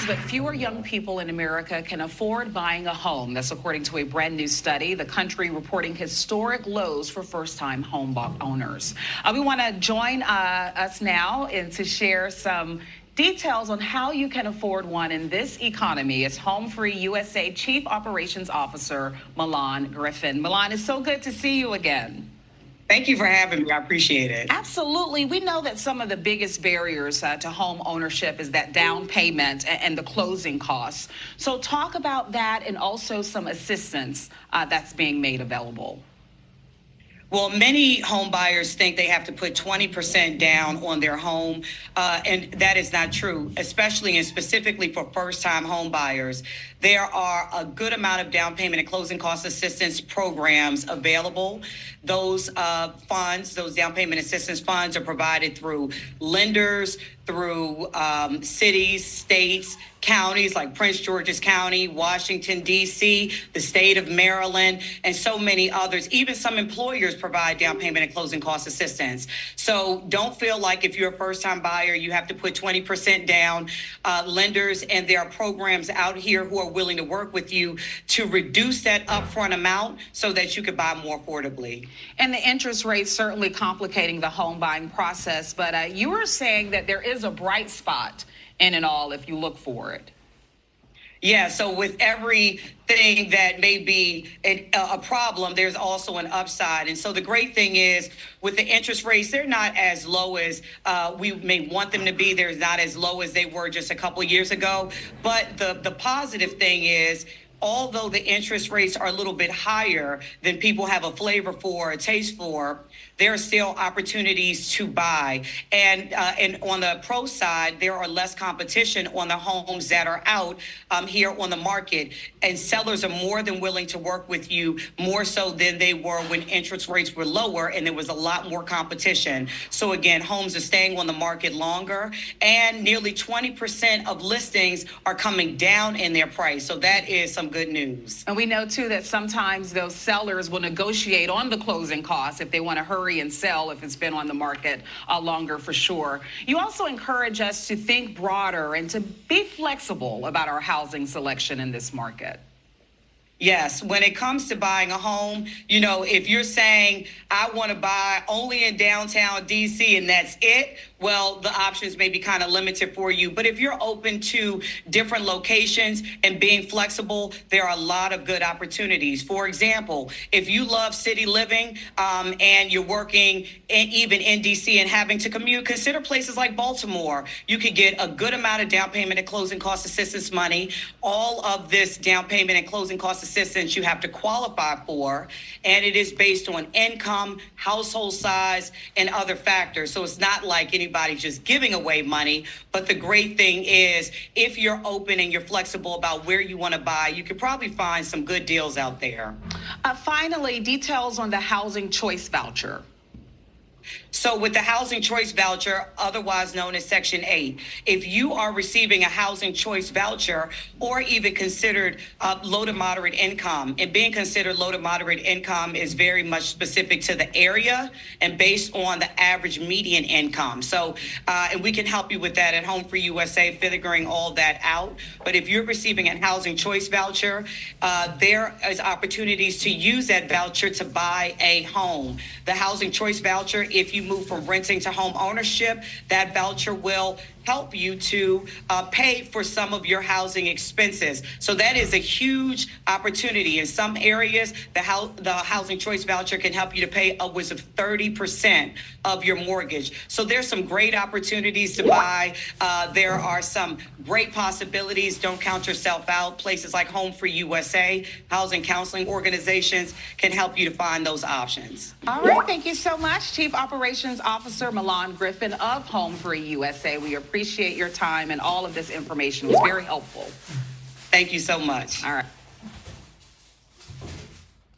but fewer young people in America can afford buying a home. That's according to a brand new study. The country reporting historic lows for first-time home owners. We want to join us now and to share some details on how you can afford one in this economy is HomeFree-USA Chief Operations Officer Milan Griffin. Milan, it's so good to see you again. Thank you for having me. I appreciate it. Absolutely. We know that some of the biggest barriers to home ownership is that down payment and the closing costs. So talk about that and also some assistance that's being made available. Well, many home buyers think they have to put 20% down on their home, and that is not true, especially and specifically for first-time home buyers. There are a good amount of down payment and closing cost assistance programs available. Those funds, those down payment assistance funds are provided through lenders, through cities, states, counties like Prince George's County, Washington, D.C., the state of Maryland, and so many others. Even some employers provide down payment and closing cost assistance. So don't feel like if you're a first-time buyer, you have to put 20% down. Lenders, and there are programs out here who are willing to work with you to reduce that upfront amount so that you could buy more affordably. And the interest rates certainly complicating the home buying process, but you were saying that there is a bright spot in it all if you look for it. Yeah, so with everything that may be a problem, there's also an upside. And so the great thing is with the interest rates, they're not as low as we may want them to be. They're not as low as they were just a couple of years ago. But the positive thing is, although the interest rates are a little bit higher than people have a flavor for, a taste for, there are still opportunities to buy. And on the pro side, there are less competition on the homes that are out here on the market. And sellers are more than willing to work with you, more so than they were when interest rates were lower and there was a lot more competition. So again, homes are staying on the market longer, and nearly 20% of listings are coming down in their price. So that is some good news. And we know too that sometimes those sellers will negotiate on the closing costs if they want to hurry and sell if it's been on the market longer, for sure. You also encourage us to think broader and to be flexible about our housing selection in this market. Yes, when it comes to buying a home, you know, if you're saying I want to buy only in downtown DC and that's it, well, the options may be kind of limited for you. But if you're open to different locations and being flexible, there are a lot of good opportunities. For example, if you love city living and you're working even in DC and having to commute, consider places like Baltimore. You could get a good amount of down payment and closing cost assistance money. All of this down payment and closing cost assistance you have to qualify for, and it is based on income, household size, and other factors. So it's not like anybody just giving away money. But the great thing is, if you're open and you're flexible about where you want to buy, you could probably find some good deals out there. Finally, details on the housing choice voucher. So with the housing choice voucher, otherwise known as Section 8, if you are receiving a housing choice voucher or even considered low to moderate income, and being considered low to moderate income is very much specific to the area and based on the average median income. So, and we can help you with that at HomeFree-USA, figuring all that out. But if you're receiving a housing choice voucher, there is opportunities to use that voucher to buy a home. The housing choice voucher, if you move from renting to home ownership, that voucher will help you to pay for some of your housing expenses. So that is a huge opportunity. In some areas, the housing choice voucher can help you to pay upwards of 30% of your mortgage. So there's some great opportunities to buy. There are some great possibilities. Don't count yourself out. Places like HomeFree-USA, housing counseling organizations can help you to find those options. All right, thank you so much, Chief Operations Officer Milan Griffin of HomeFree-USA. We appreciate your time, and all of this information was very helpful. Thank you so much. All right.